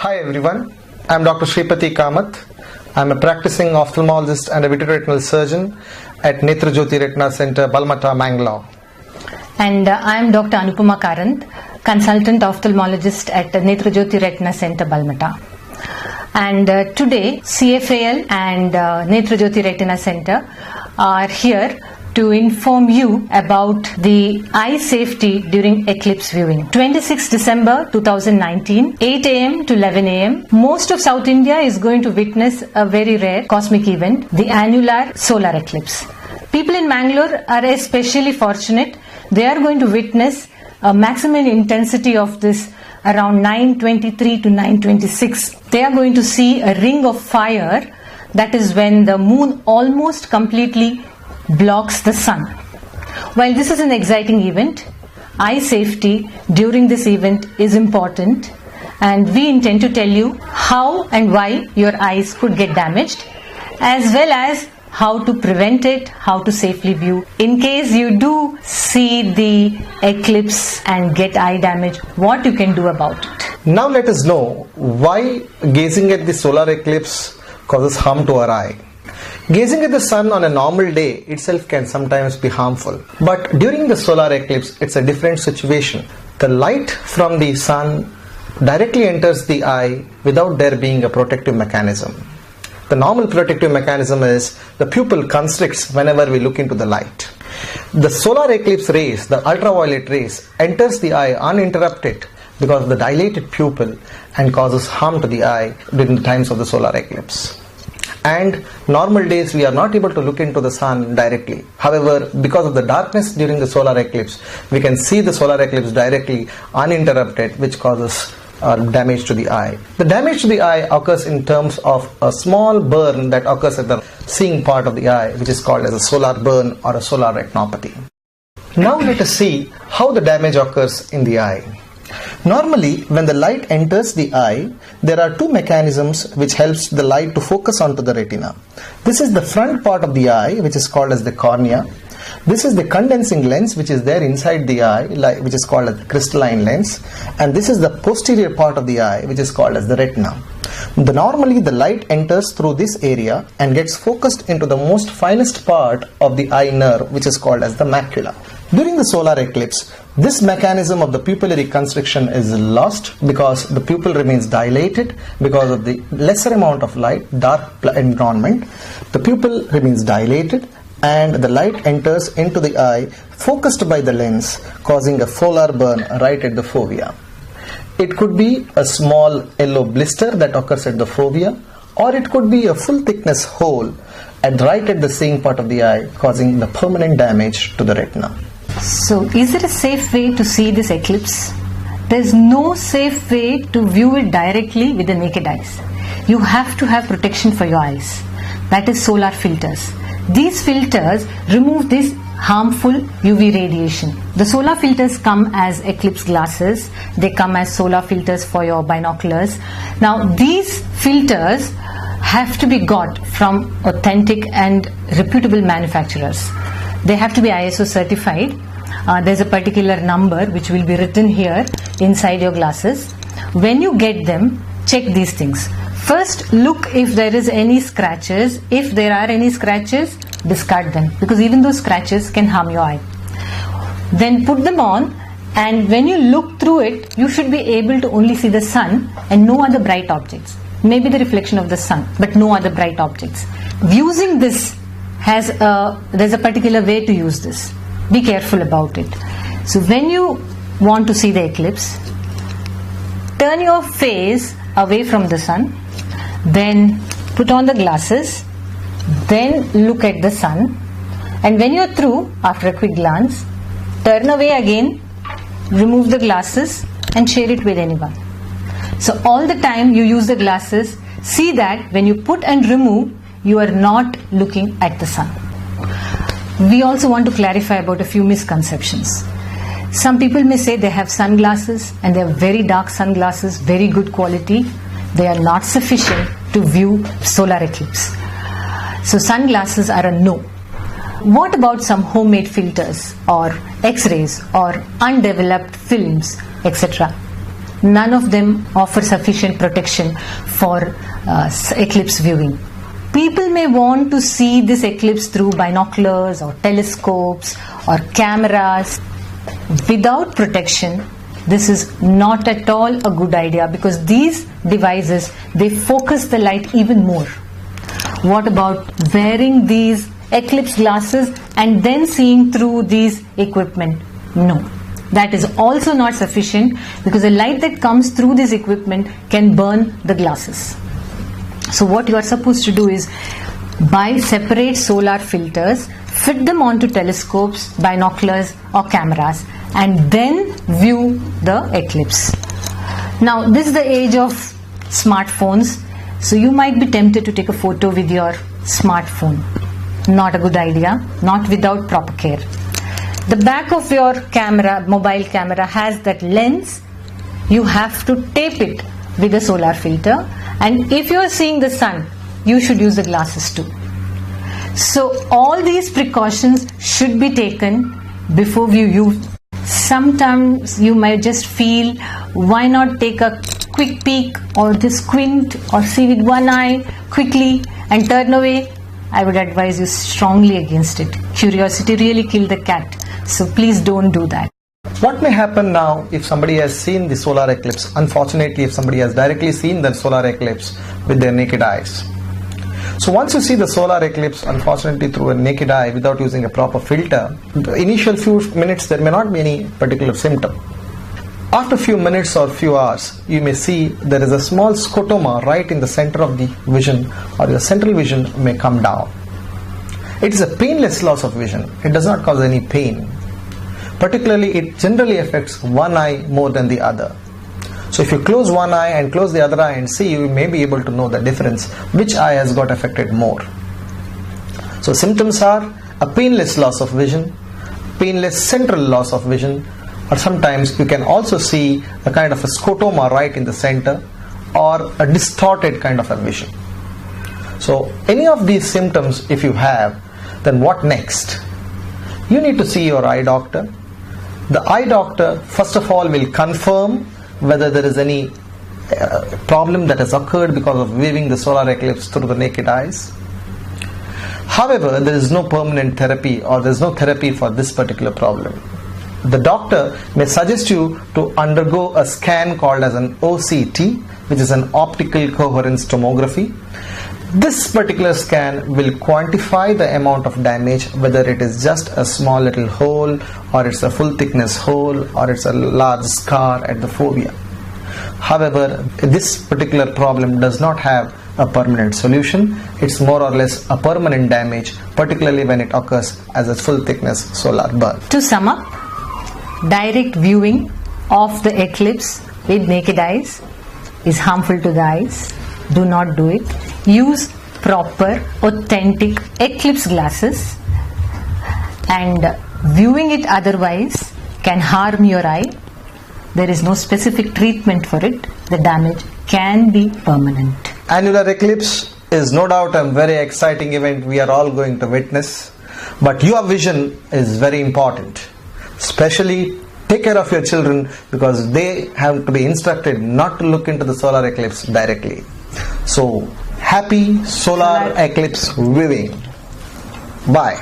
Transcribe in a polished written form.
Hi everyone, I am Dr. Shripati Kamath. I am a practicing ophthalmologist and a vitreoretinal surgeon at Netra Jyoti Retina Center, Balmata, Mangalore. And I am Dr. Anupama Karant, consultant ophthalmologist at Netra Jyoti Retina Center, Balmata. And today CFAL and Netra Jyoti Retina Center are here to inform you about the eye safety during eclipse viewing. 26 December 2019, 8 am to 11 am, most of South India is going to witness a very rare cosmic event, the annular solar eclipse. People in Mangalore are especially fortunate. They are going to witness a maximum intensity of this around 9:23 to 9:26. They are going to see a ring of fire. That is when the moon almost completely blocks the sun. While this is an exciting event, eye safety during this event is important, and we intend to tell you how and why your eyes could get damaged, as well as how to prevent it, how to safely view. In case you do see the eclipse and get eye damage, what you can do about it. Now let us know why gazing at the solar eclipse causes harm to our eye. Gazing at the sun on a normal day itself can sometimes be harmful. But during the solar eclipse, it's a different situation. The light from the sun directly enters the eye without there being a protective mechanism. The normal protective mechanism is the pupil constricts whenever we look into the light. The solar eclipse rays, the ultraviolet rays, enters the eye uninterrupted because of the dilated pupil and causes harm to the eye during the times of the solar eclipse. And normal days we are not able to look into the sun directly. However, because of the darkness during the solar eclipse, we can see the solar eclipse directly uninterrupted, which causes damage to the eye. The damage to the eye occurs in terms of a small burn that occurs at the seeing part of the eye, which is called as a solar burn or a solar retinopathy. Now let us see how the damage occurs in the eye. Normally, when the light enters the eye, there are two mechanisms which helps the light to focus onto the retina. This is the front part of the eye, which is called as the cornea. This is the condensing lens which is there inside the eye, which is called as the crystalline lens. And this is the posterior part of the eye, which is called as the retina. Normally, the light enters through this area and gets focused into the most finest part of the eye nerve, which is called as the macula. During the solar eclipse, this mechanism of the pupillary constriction is lost because the pupil remains dilated because of the lesser amount of light, dark environment. The pupil remains dilated and the light enters into the eye focused by the lens, causing a solar burn right at the fovea. It could be a small yellow blister that occurs at the fovea, or it could be a full thickness hole right at the seeing part of the eye, causing the permanent damage to the retina. So, is there a safe way to see this eclipse? There is no safe way to view it directly with the naked eyes. You have to have protection for your eyes. That is solar filters. These filters remove this harmful UV radiation. The solar filters come as eclipse glasses. They come as solar filters for your binoculars. Now, these filters have to be got from authentic and reputable manufacturers. They have to be ISO certified. There's a particular number which will be written here inside your glasses. When you get them, check these things. First, look if there is any scratches. If there are any scratches, discard them, because even those scratches can harm your eye. Then put them on, and when you look through it, you should be able to only see the sun and no other bright objects. Maybe the reflection of the sun, but no other bright objects. Using this there's a particular way to use this. Be careful about it. So when you want to see the eclipse, turn your face away from the sun, then put on the glasses, then look at the sun, and when you're through, after a quick glance, turn away again, remove the glasses and share it with anyone. So all the time you use the glasses, see that when you put and remove, you are not looking at the sun. We also want to clarify about a few misconceptions. Some people may say they have sunglasses and they are very dark sunglasses, very good quality. They are not sufficient to view solar eclipse. So sunglasses are a no. What about some homemade filters or X-rays or undeveloped films, etc.? none of them offer sufficient protection for eclipse viewing. People may want to see this eclipse through binoculars or telescopes or cameras. Without protection, this is not at all a good idea, because these devices, they focus the light even more. What about wearing these eclipse glasses and then seeing through these equipment? No. That is also not sufficient, because the light that comes through this equipment can burn the glasses. So what you are supposed to do is buy separate solar filters, fit them onto telescopes, binoculars or cameras, and then view the eclipse. Now this is the age of smartphones, so you might be tempted to take a photo with your smartphone. Not a good idea, not without proper care. The back of your camera, mobile camera, has that lens. You have to tape it with a solar filter, and if you are seeing the sun, you should use the glasses too. So all these precautions should be taken before you use. Sometimes you might just feel, why not take a quick peek or just squint or see with one eye quickly and turn away? I would advise you strongly against it. Curiosity really killed the cat. So please don't do that. What may happen now if somebody has seen the solar eclipse? Unfortunately, if somebody has directly seen the solar eclipse with their naked eyes. So once you see the solar eclipse, unfortunately through a naked eye without using a proper filter, the initial few minutes there may not be any particular symptom. After a few minutes or few hours, you may see there is a small scotoma right in the center of the vision, or your central vision may come down. It is a painless loss of vision. It does not cause any pain. Particularly, it generally affects one eye more than the other. So if you close one eye and close the other eye and see, you may be able to know the difference, which eye has got affected more. So symptoms are a painless loss of vision, painless central loss of vision, or sometimes you can also see a kind of a scotoma right in the center, or a distorted kind of a vision. So any of these symptoms if you have, then what next? You need to see your eye doctor. The eye doctor first of all will confirm whether there is any problem that has occurred because of viewing the solar eclipse through the naked eyes. However, there is no permanent therapy, or there is no therapy for this particular problem. The doctor may suggest you to undergo a scan called as an OCT, which is an optical coherence tomography. This particular scan will quantify the amount of damage, whether it is just a small little hole, or it's a full thickness hole, or it's a large scar at the fovea. However, this particular problem does not have a permanent solution. It's more or less a permanent damage, particularly when it occurs as a full thickness solar burn. To sum up, direct viewing of the eclipse with naked eyes is harmful to the eyes. Do not do it. Use proper, authentic eclipse glasses, and viewing it otherwise can harm your eye. There is no specific treatment for it. The damage can be permanent. Annular eclipse is no doubt a very exciting event we are all going to witness, but your vision is very important. Especially take care of your children, because they have to be instructed not to look into the solar eclipse directly. So happy solar eclipse viewing. Bye.